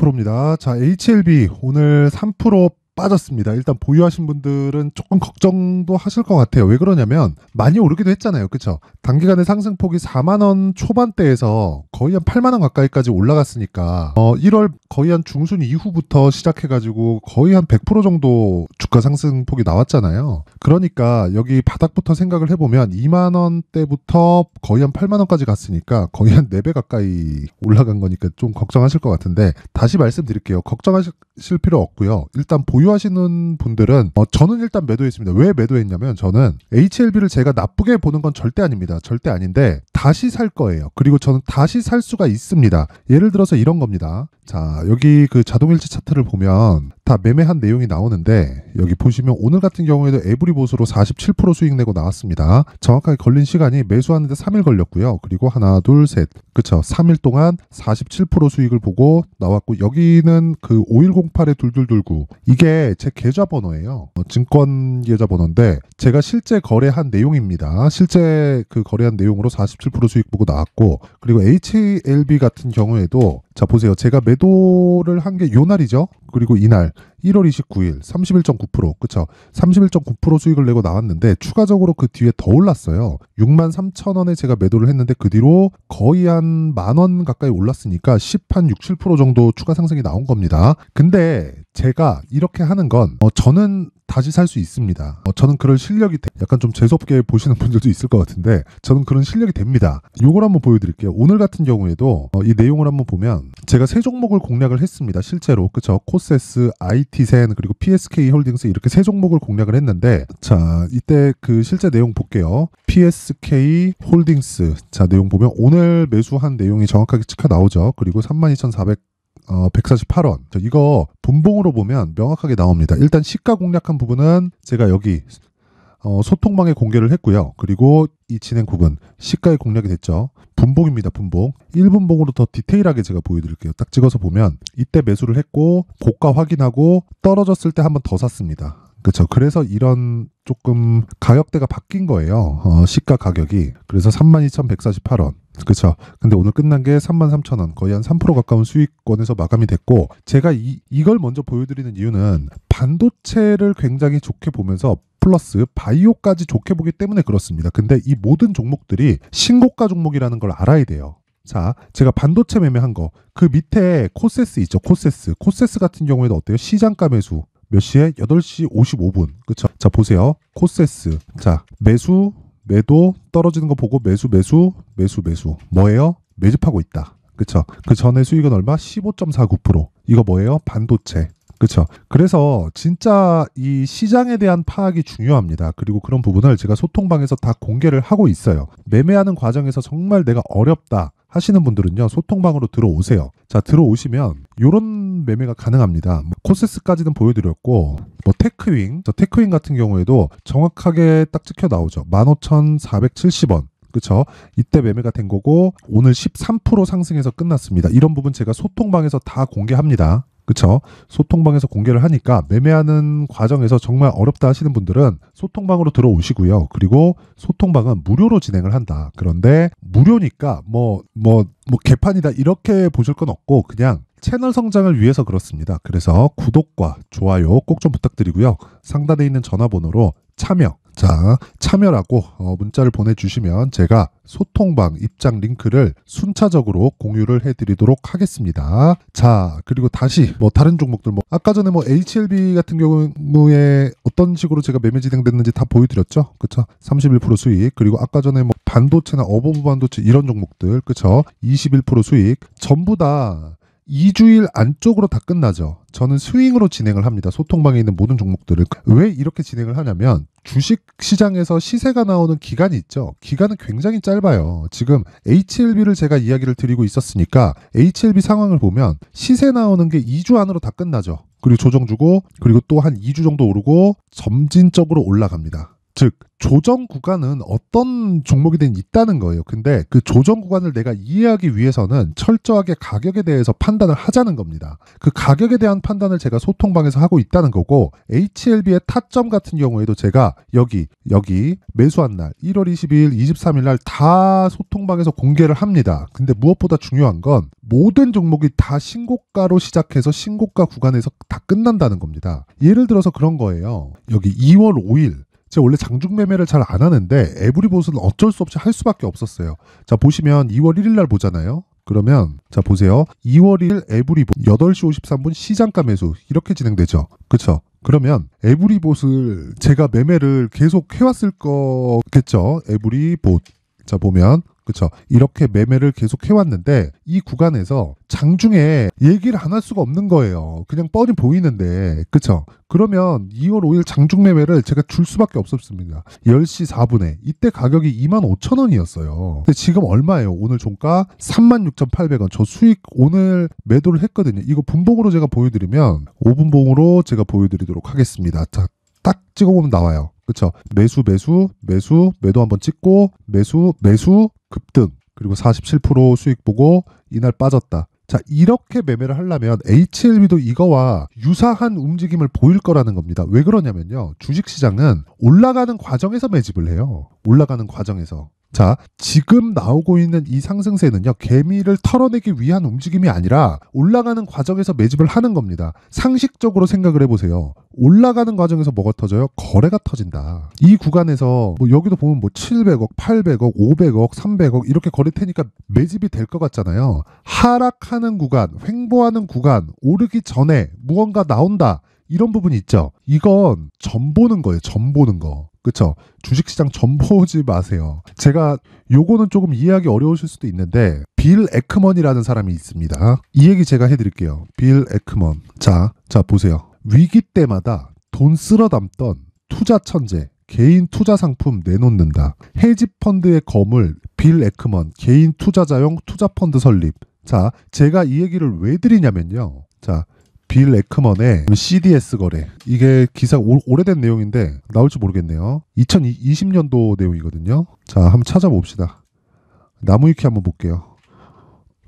프로입니다. 자, HLB 오늘 3% 빠졌습니다. 일단 보유하신 분들은 조금 걱정도 하실 것 같아요. 왜 그러냐면 많이 오르기도 했잖아요. 그쵸? 단기간에 상승폭이 4만원 초반대에서 거의 한 8만원 가까이까지 올라갔으니까 1월 거의 한 중순 이후부터 시작해가지고 거의 한 100% 정도 주가 상승폭이 나왔잖아요. 그러니까 여기 바닥부터 생각을 해보면 2만원대부터 거의 한 8만원까지 갔으니까 거의 한 4배 가까이 올라간 거니까 좀 걱정하실 것 같은데, 다시 말씀드릴게요. 걱정하실 필요 없고요. 일단 보유하시는 분들은 저는 일단 매도했습니다. 왜 매도했냐면 저는 HLB를 제가 나쁘게 보는 건 절대 아닙니다. 절대 아닌데 다시 살 거예요. 그리고 저는 다시 살 수가 있습니다. 예를 들어서 이런 겁니다. 자, 여기 그 자동일치 차트를 보면 다 매매한 내용이 나오는데, 여기 보시면 오늘 같은 경우에도 에브리봇으로 47% 수익 내고 나왔습니다. 정확하게 걸린 시간이 매수하는데 3일 걸렸고요. 그리고 하나, 둘, 셋. 그쵸? 3일 동안 47% 수익을 보고 나왔고, 여기는 그 5108에 2229. 이게 제 계좌번호예요. 증권 계좌번호인데 제가 실제 거래한 내용입니다. 실제 그 거래한 내용으로 47% 수익 보고 나왔고, 그리고 HLB 같은 경우에도 자 보세요. 제가 매도를 한 게 요 날이죠. 그리고 이날 1월 29일 31.9%, 그쵸? 31.9% 수익을 내고 나왔는데 추가적으로 그 뒤에 더 올랐어요. 63,000원에 제가 매도를 했는데 그 뒤로 거의 한 10,000원 가까이 올랐으니까 10한 6, 7% 정도 추가 상승이 나온 겁니다. 근데 제가 이렇게 하는 건 저는 다시 살 수 있습니다. 저는 그런 실력이 약간 좀 재수없게 보시는 분들도 있을 것 같은데 저는 그런 실력이 됩니다. 요걸 한번 보여드릴게요. 오늘 같은 경우에도 이 내용을 한번 보면 제가 세 종목을 공략을 했습니다. 실제로. 그쵸? 코세스, IT센, 그리고 PSK 홀딩스 이렇게 세 종목을 공략을 했는데, 자 이때 그 실제 내용 볼게요. PSK 홀딩스, 자 내용 보면 오늘 매수한 내용이 정확하게 찍혀 나오죠. 그리고 32,148원. 이거 분봉으로 보면 명확하게 나옵니다. 일단 시가 공략한 부분은 제가 여기 소통방에 공개를 했고요. 그리고 이 진행 부분 시가에 공략이 됐죠. 분봉입니다. 분봉. 1분봉으로 더 디테일하게 제가 보여드릴게요. 딱 찍어서 보면 이때 매수를 했고 고가 확인하고 떨어졌을 때 한 번 더 샀습니다. 그렇죠. 그래서 이런 조금 가격대가 바뀐 거예요. 시가 가격이. 그래서 32,148원. 그렇죠. 근데 오늘 끝난 게 33,000원. 거의 한 3% 가까운 수익권에서 마감이 됐고, 제가 이걸 먼저 보여드리는 이유는 반도체를 굉장히 좋게 보면서 플러스 바이오까지 좋게 보기 때문에 그렇습니다. 근데 이 모든 종목들이 신고가 종목이라는 걸 알아야 돼요. 자, 제가 반도체 매매한 거, 그 밑에 코세스 있죠. 코세스 같은 경우에도 어때요? 시장가 매수. 몇 시에? 8시 55분. 그쵸? 자, 보세요. 코세스. 자, 매수, 매도, 떨어지는 거 보고 매수. 뭐예요? 매집하고 있다. 그쵸? 그 전에 수익은 얼마? 15.49%. 이거 뭐예요? 반도체. 그쵸? 그래서 진짜 이 시장에 대한 파악이 중요합니다. 그리고 그런 부분을 제가 소통방에서 다 공개를 하고 있어요. 매매하는 과정에서 정말 내가 어렵다 하시는 분들은요, 소통방으로 들어오세요. 자, 들어오시면 요런 매매가 가능합니다. 코세스까지는 보여드렸고, 테크윙 같은 경우에도 정확하게 딱 찍혀 나오죠. 15,470원. 그쵸? 이때 매매가 된 거고 오늘 13% 상승해서 끝났습니다. 이런 부분 제가 소통방에서 다 공개합니다. 그쵸? 소통방에서 공개를 하니까 매매하는 과정에서 정말 어렵다 하시는 분들은 소통방으로 들어오시고요. 그리고 소통방은 무료로 진행을 한다. 그런데 무료니까 개판이다 이렇게 보실 건 없고 그냥 채널 성장을 위해서 그렇습니다. 그래서 구독과 좋아요 꼭 좀 부탁드리고요. 상단에 있는 전화번호로 참여라고 문자를 보내주시면 제가 소통방 입장 링크를 순차적으로 공유를 해드리도록 하겠습니다. 자, 그리고 다시 다른 종목들 아까 전에 HLB 같은 경우에 어떤 식으로 제가 매매 진행됐는지 다 보여드렸죠. 그쵸? 31% 수익. 그리고 아까 전에 반도체나 어버브 반도체 이런 종목들, 그쵸? 21% 수익. 전부 다 2주일 안쪽으로 다 끝나죠. 저는 스윙으로 진행을 합니다. 소통방에 있는 모든 종목들을. 왜 이렇게 진행을 하냐면 주식 시장에서 시세가 나오는 기간이 있죠. 기간은 굉장히 짧아요. 지금 HLB를 제가 이야기를 드리고 있었으니까 HLB 상황을 보면 시세 나오는 게 2주 안으로 다 끝나죠. 그리고 조정 주고 그리고 또 한 2주 정도 오르고 점진적으로 올라갑니다. 즉 조정 구간은 어떤 종목이든 있다는 거예요. 근데 그 조정 구간을 내가 이해하기 위해서는 철저하게 가격에 대해서 판단을 하자는 겁니다. 그 가격에 대한 판단을 제가 소통방에서 하고 있다는 거고, HLB의 타점 같은 경우에도 제가 여기 매수한 날 1월 22일, 23일 날 다 소통방에서 공개를 합니다. 근데 무엇보다 중요한 건 모든 종목이 다 신고가로 시작해서 신고가 구간에서 다 끝난다는 겁니다. 예를 들어서 그런 거예요. 여기 2월 5일 제가 원래 장중 매매를 잘 안 하는데 에브리봇은 어쩔 수 없이 할 수밖에 없었어요. 자, 보시면 2월 1일 날 보잖아요. 그러면 자 보세요. 2월 1일 에브리봇 8시 53분 시장가 매수 이렇게 진행되죠. 그쵸? 그러면 에브리봇을 제가 매매를 계속 해왔을 거겠죠. 에브리봇. 자 보면 그쵸? 이렇게 매매를 계속 해왔는데 이 구간에서 장중에 얘기를 안 할 수가 없는 거예요. 그냥 뻔히 보이는데 그쵸? 그러면 2월 5일 장중 매매를 제가 줄 수밖에 없었습니다. 10시 4분에 이때 가격이 25,000원이었어요. 근데 지금 얼마예요? 오늘 종가 36,800원. 저 수익 오늘 매도를 했거든요. 이거 분봉으로 제가 보여드리면 5분봉으로 제가 보여드리도록 하겠습니다. 자, 딱 찍어보면 나와요. 그쵸? 매도 한번 찍고 매수 급등 그리고 47% 수익 보고 이날 빠졌다. 자, 이렇게 매매를 하려면 HLB도 이거와 유사한 움직임을 보일 거라는 겁니다. 왜 그러냐면요. 주식시장은 올라가는 과정에서 매집을 해요. 올라가는 과정에서. 자, 지금 나오고 있는 이 상승세는요, 개미를 털어내기 위한 움직임이 아니라 올라가는 과정에서 매집을 하는 겁니다. 상식적으로 생각을 해보세요. 올라가는 과정에서 뭐가 터져요? 거래가 터진다. 이 구간에서 뭐 여기도 보면 뭐 700억, 800억, 500억, 300억 이렇게 거래 테니까 매집이 될 것 같잖아요. 하락하는 구간, 횡보하는 구간, 오르기 전에 무언가 나온다. 이런 부분이 있죠. 이건 점 보는 거예요. 점 보는 거. 그쵸? 주식시장 점 보지 마세요. 제가 요거는 조금 이해하기 어려우실 수도 있는데 빌 에크먼이라는 사람이 있습니다. 이 얘기 제가 해드릴게요. 빌 에크먼. 자 보세요. 위기 때마다 돈 쓸어 담던 투자 천재, 개인 투자 상품 내놓는다. 헤지펀드의 거물 빌 에크먼, 개인 투자자용 투자펀드 설립. 자, 제가 이 얘기를 왜 드리냐면요. 자, 빌 에크먼의 CDS 거래. 이게 기사 오래된 내용인데 나올지 모르겠네요. 2020년도 내용이거든요. 자, 한번 찾아봅시다. 나무위키 한번 볼게요.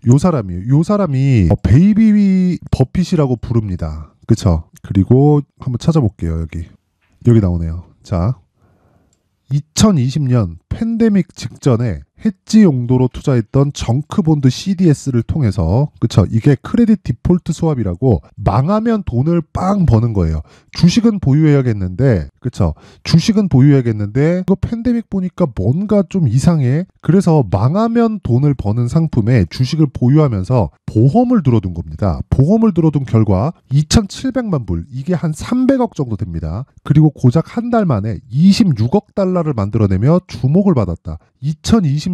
요 사람이 베이비 버핏이라고 부릅니다. 그쵸? 그리고 한번 찾아볼게요. 여기 나오네요. 자, 2020년 팬데믹 직전에 해지 용도로 투자했던 정크본드 CDS를 통해서, 그쵸? 이게 크레딧 디폴트 스왑이라고 망하면 돈을 빵 버는 거예요. 주식은 보유해야겠는데, 그쵸? 주식은 보유해야겠는데 이거 팬데믹 보니까 뭔가 좀 이상해. 그래서 망하면 돈을 버는 상품에 주식을 보유하면서 보험을 들어둔 겁니다. 보험을 들어둔 결과 2,700만 불, 이게 한 300억 정도 됩니다. 그리고 고작 한 달 만에 26억 달러를 만들어내며 주목을 받았다. 2020년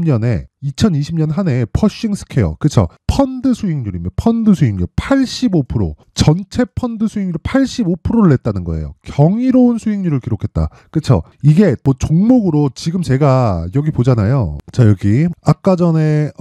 한 해에 퍼싱 스퀘어, 그쵸? 펀드 수익률이며 펀드 수익률 85%, 전체 펀드 수익률 85%를 냈다는 거예요. 경이로운 수익률을 기록했다. 그쵸? 이게 뭐 종목으로 지금 제가 여기 보잖아요. 자, 여기 아까 전에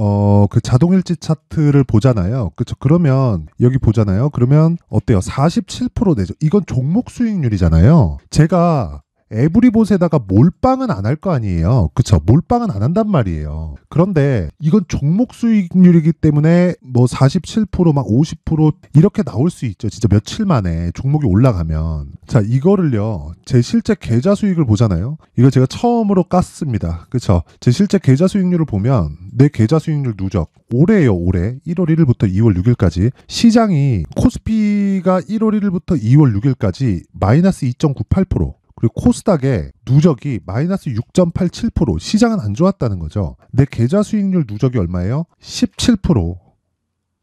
그 자동일지 차트를 보잖아요. 그쵸? 그러면 여기 보잖아요. 그러면 어때요? 47% 내죠. 이건 종목 수익률이잖아요. 제가 에브리봇에다가 몰빵은 안 할 거 아니에요. 그쵸? 몰빵은 안 한단 말이에요. 그런데 이건 종목 수익률이기 때문에 뭐 47%, 막 50% 이렇게 나올 수 있죠. 진짜 며칠 만에 종목이 올라가면. 자, 이거를요, 제 실제 계좌 수익을 보잖아요. 이거 제가 처음으로 깠습니다. 그쵸? 제 실제 계좌 수익률을 보면 내 계좌 수익률 누적 올해예요. 올해 1월 1일부터 2월 6일까지 시장이 코스피가 1월 1일부터 2월 6일까지 마이너스 2.98%, 그리고 코스닥의 누적이 마이너스 6.87%, 시장은 안 좋았다는 거죠. 내 계좌 수익률 누적이 얼마예요? 17%.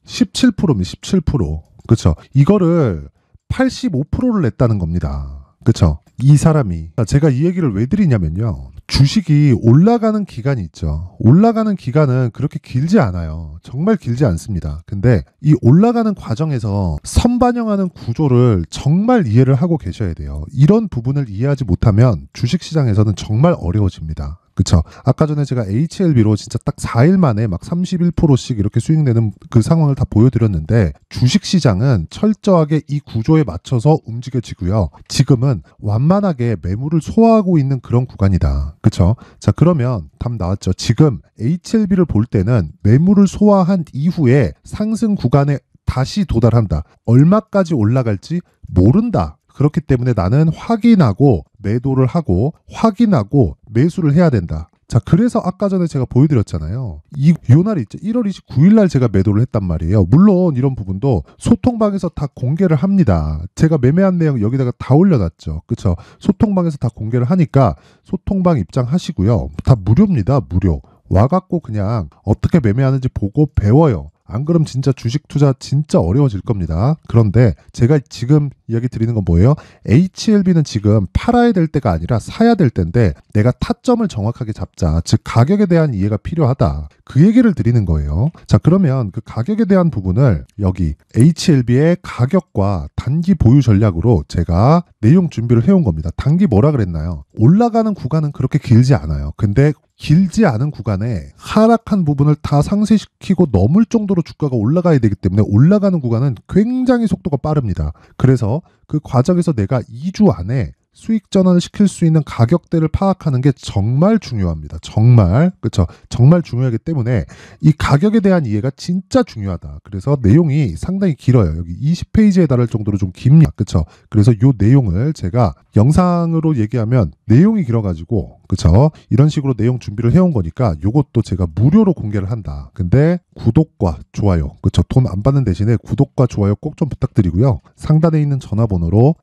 17%면 17%. 그쵸? 이거를 85%를 냈다는 겁니다. 그쵸? 이 사람이. 제가 이 얘기를 왜 드리냐면요. 주식이 올라가는 기간이 있죠. 올라가는 기간은 그렇게 길지 않아요. 정말 길지 않습니다. 근데 이 올라가는 과정에서 선반영하는 구조를 정말 이해를 하고 계셔야 돼요. 이런 부분을 이해하지 못하면 주식시장에서는 정말 어려워집니다. 그쵸? 아까 전에 제가 HLB로 진짜 딱 4일 만에 막 31%씩 이렇게 수익 내는 그 상황을 다 보여드렸는데 주식시장은 철저하게 이 구조에 맞춰서 움직여지고요. 지금은 완만하게 매물을 소화하고 있는 그런 구간이다. 그쵸? 자, 그러면 답 나왔죠. 지금 HLB를 볼 때는 매물을 소화한 이후에 상승 구간에 다시 도달한다. 얼마까지 올라갈지 모른다. 그렇기 때문에 나는 확인하고 매도를 하고 확인하고 매수를 해야 된다. 자, 그래서 아까 전에 제가 보여드렸잖아요. 요 날이 있죠. 1월 29일 날 제가 매도를 했단 말이에요. 물론 이런 부분도 소통방에서 다 공개를 합니다. 제가 매매한 내용 여기다가 다 올려놨죠. 그쵸? 소통방에서 다 공개를 하니까 소통방 입장하시고요. 다 무료입니다. 무료. 와갖고 그냥 어떻게 매매하는지 보고 배워요. 안 그럼 진짜 주식 투자 진짜 어려워질 겁니다. 그런데 제가 지금 이야기 드리는 건 뭐예요? HLB는 지금 팔아야 될 때가 아니라 사야 될 때인데 내가 타점을 정확하게 잡자. 즉 가격에 대한 이해가 필요하다. 그 얘기를 드리는 거예요. 자, 그러면 그 가격에 대한 부분을 여기 HLB의 가격과 단기 보유 전략으로 제가 내용 준비를 해온 겁니다. 단기 뭐라 그랬나요? 올라가는 구간은 그렇게 길지 않아요. 근데 길지 않은 구간에 하락한 부분을 다 상쇄시키고 넘을 정도로 주가가 올라가야 되기 때문에 올라가는 구간은 굉장히 속도가 빠릅니다. 그래서 그 과정에서 내가 2주 안에 수익 전환을 시킬 수 있는 가격대를 파악하는 게 정말 중요합니다. 정말. 그렇죠? 정말 중요하기 때문에 이 가격에 대한 이해가 진짜 중요하다. 그래서 내용이 상당히 길어요. 여기 20페이지에 달할 정도로 좀 깁니다. 그렇죠? 그래서 이 내용을 제가 영상으로 얘기하면 내용이 길어가지고 그렇죠? 이런 식으로 내용 준비를 해온 거니까 이것도 제가 무료로 공개를 한다. 근데 구독과 좋아요, 그렇죠? 돈 안 받는 대신에 구독과 좋아요 꼭 좀 부탁드리고요. 상단에 있는 전화번호로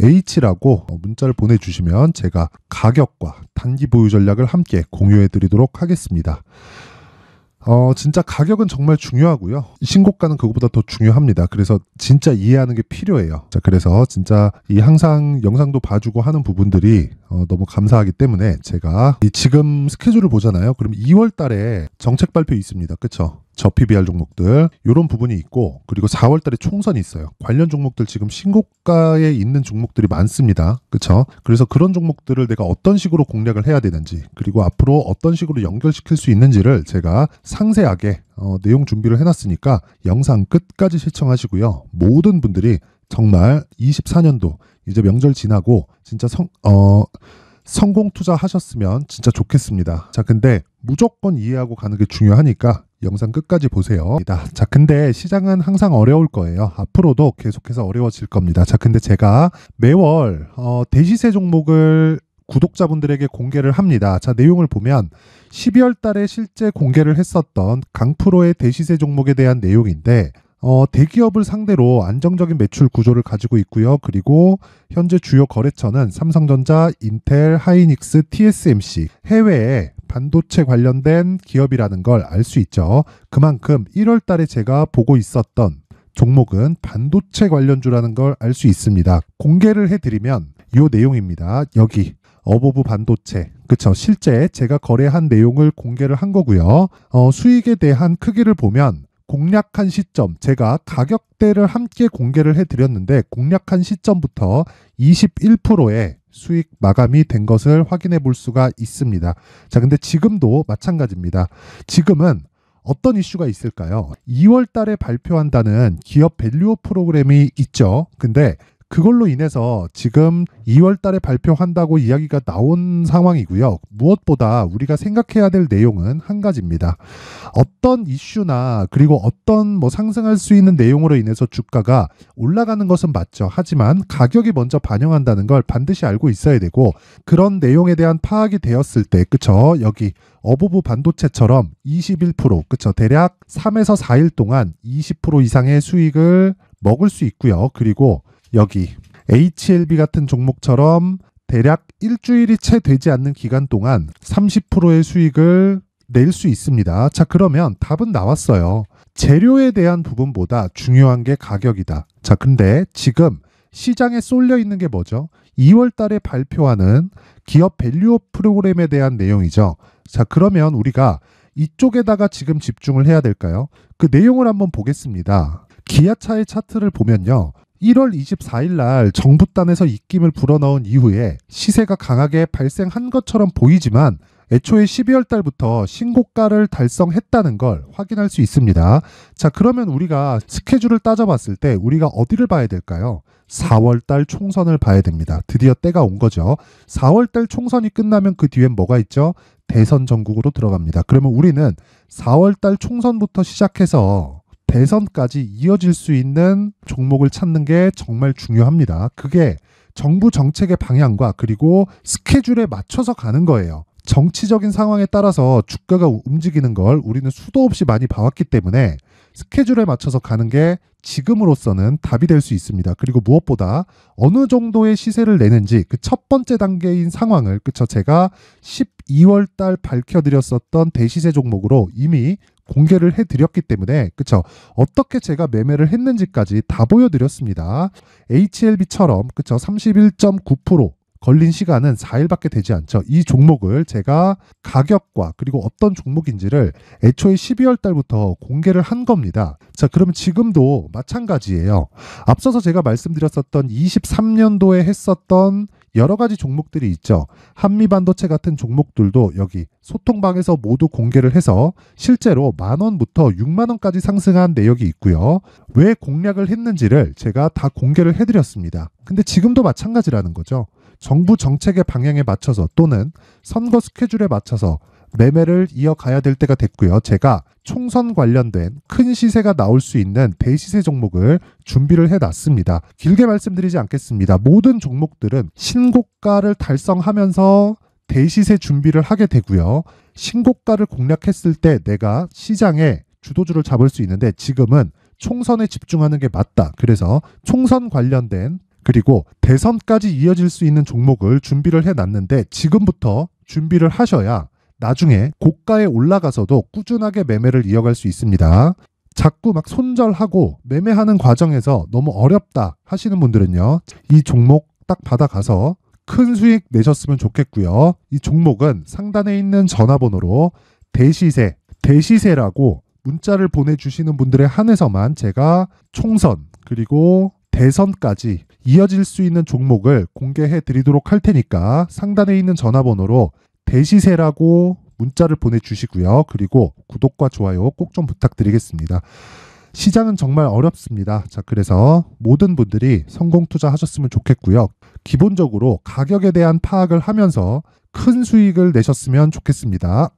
H라고 문자를 보내주시면 제가 가격과 단기 보유 전략을 함께 공유해 드리도록 하겠습니다. 진짜 가격은 정말 중요하고요. 신고가는 그것보다 더 중요합니다. 그래서 진짜 이해하는 게 필요해요. 자, 그래서 진짜 이 항상 영상도 봐주고 하는 부분들이 너무 감사하기 때문에 제가 지금 스케줄을 보잖아요. 그럼 2월 달에 정책 발표 있습니다. 그쵸? 저 PBR 종목들 이런 부분이 있고 그리고 4월 달에 총선이 있어요. 관련 종목들 지금 신고가에 있는 종목들이 많습니다. 그렇죠? 그래서 그런 종목들을 내가 어떤 식으로 공략을 해야 되는지 그리고 앞으로 어떤 식으로 연결시킬 수 있는지를 제가 상세하게 내용 준비를 해놨으니까 영상 끝까지 시청하시고요. 모든 분들이 정말 24년도 이제 명절 지나고 진짜 성공 투자하셨으면 진짜 좋겠습니다. 자, 근데 무조건 이해하고 가는 게 중요하니까 영상 끝까지 보세요. 자, 근데 시장은 항상 어려울 거예요. 앞으로도 계속해서 어려워질 겁니다. 자, 근데 제가 매월 대시세 종목을 구독자분들에게 공개를 합니다. 자, 내용을 보면 12월 달에 실제 공개를 했었던 강프로의 대시세 종목에 대한 내용인데 대기업을 상대로 안정적인 매출 구조를 가지고 있고요. 그리고 현재 주요 거래처는 삼성전자, 인텔, 하이닉스, TSMC, 해외에 반도체 관련된 기업이라는 걸 알 수 있죠. 그만큼 1월 달에 제가 보고 있었던 종목은 반도체 관련주라는 걸 알 수 있습니다. 공개를 해드리면 이 내용입니다. 여기 어보브 반도체, 그쵸? 실제 제가 거래한 내용을 공개를 한 거고요. 수익에 대한 크기를 보면 공략한 시점, 제가 가격대를 함께 공개를 해드렸는데 공략한 시점부터 21%의 수익 마감이 된 것을 확인해 볼 수가 있습니다. 자, 근데 지금도 마찬가지입니다. 지금은 어떤 이슈가 있을까요? 2월 달에 발표한다는 기업 밸류업 프로그램이 있죠. 근데 그걸로 인해서 지금 2월 달에 발표한다고 이야기가 나온 상황이고요. 무엇보다 우리가 생각해야 될 내용은 한 가지입니다. 어떤 이슈나 그리고 어떤 상승할 수 있는 내용으로 인해서 주가가 올라가는 것은 맞죠. 하지만 가격이 먼저 반영한다는 걸 반드시 알고 있어야 되고 그런 내용에 대한 파악이 되었을 때 그쵸? 여기 어보브 반도체처럼 21% 그쵸? 대략 3에서 4일 동안 20% 이상의 수익을 먹을 수 있고요. 그리고 여기 HLB 같은 종목처럼 대략 일주일이 채 되지 않는 기간 동안 30%의 수익을 낼 수 있습니다. 자, 그러면 답은 나왔어요. 재료에 대한 부분보다 중요한 게 가격이다. 자, 근데 지금 시장에 쏠려 있는 게 뭐죠? 2월 달에 발표하는 기업 밸류업 프로그램에 대한 내용이죠. 자, 그러면 우리가 이쪽에다가 지금 집중을 해야 될까요? 그 내용을 한번 보겠습니다. 기아차의 차트를 보면요. 1월 24일 날 정부단에서 입김을 불어넣은 이후에 시세가 강하게 발생한 것처럼 보이지만 애초에 12월 달부터 신고가를 달성했다는 걸 확인할 수 있습니다. 자, 그러면 우리가 스케줄을 따져봤을 때 우리가 어디를 봐야 될까요? 4월 달 총선을 봐야 됩니다. 드디어 때가 온 거죠. 4월 달 총선이 끝나면 그 뒤엔 뭐가 있죠? 대선 전국으로 들어갑니다. 그러면 우리는 4월 달 총선부터 시작해서 대선까지 이어질 수 있는 종목을 찾는 게 정말 중요합니다. 그게 정부 정책의 방향과 그리고 스케줄에 맞춰서 가는 거예요. 정치적인 상황에 따라서 주가가 움직이는 걸 우리는 수도 없이 많이 봐왔기 때문에 스케줄에 맞춰서 가는 게 지금으로서는 답이 될 수 있습니다. 그리고 무엇보다 어느 정도의 시세를 내는지 그 첫 번째 단계인 상황을 그쵸 제가 12월 달 밝혀드렸었던 대시세 종목으로 이미 공개를 해드렸기 때문에 그쵸 어떻게 제가 매매를 했는지까지 다 보여드렸습니다. HLB처럼 그쵸 31.9% 걸린 시간은 4일밖에 되지 않죠. 이 종목을 제가 가격과 그리고 어떤 종목인지를 애초에 12월 달부터 공개를 한 겁니다. 자, 그러면 지금도 마찬가지예요. 앞서서 제가 말씀드렸었던 23년도에 했었던 여러 가지 종목들이 있죠. 한미반도체 같은 종목들도 여기 소통방에서 모두 공개를 해서 실제로 10,000원부터 60,000원까지 상승한 내역이 있고요. 왜 공략을 했는지를 제가 다 공개를 해드렸습니다. 근데 지금도 마찬가지라는 거죠. 정부 정책의 방향에 맞춰서 또는 선거 스케줄에 맞춰서 매매를 이어가야 될 때가 됐고요. 제가 총선 관련된 큰 시세가 나올 수 있는 대시세 종목을 준비를 해놨습니다. 길게 말씀드리지 않겠습니다. 모든 종목들은 신고가를 달성하면서 대시세 준비를 하게 되고요. 신고가를 공략했을 때 내가 시장에 주도주를 잡을 수 있는데 지금은 총선에 집중하는 게 맞다. 그래서 총선 관련된 그리고 대선까지 이어질 수 있는 종목을 준비를 해놨는데 지금부터 준비를 하셔야 나중에 고가에 올라가서도 꾸준하게 매매를 이어갈 수 있습니다. 자꾸 막 손절하고 매매하는 과정에서 너무 어렵다 하시는 분들은요. 이 종목 딱 받아가서 큰 수익 내셨으면 좋겠고요. 이 종목은 상단에 있는 전화번호로 대시세라고 문자를 보내주시는 분들에 한해서만 제가 총선 그리고 대선까지 이어질 수 있는 종목을 공개해 드리도록 할 테니까 상단에 있는 전화번호로 대시세라고 문자를 보내주시고요. 그리고 구독과 좋아요 꼭 좀 부탁드리겠습니다. 시장은 정말 어렵습니다. 자, 그래서 모든 분들이 성공 투자하셨으면 좋겠고요. 기본적으로 가격에 대한 파악을 하면서 큰 수익을 내셨으면 좋겠습니다.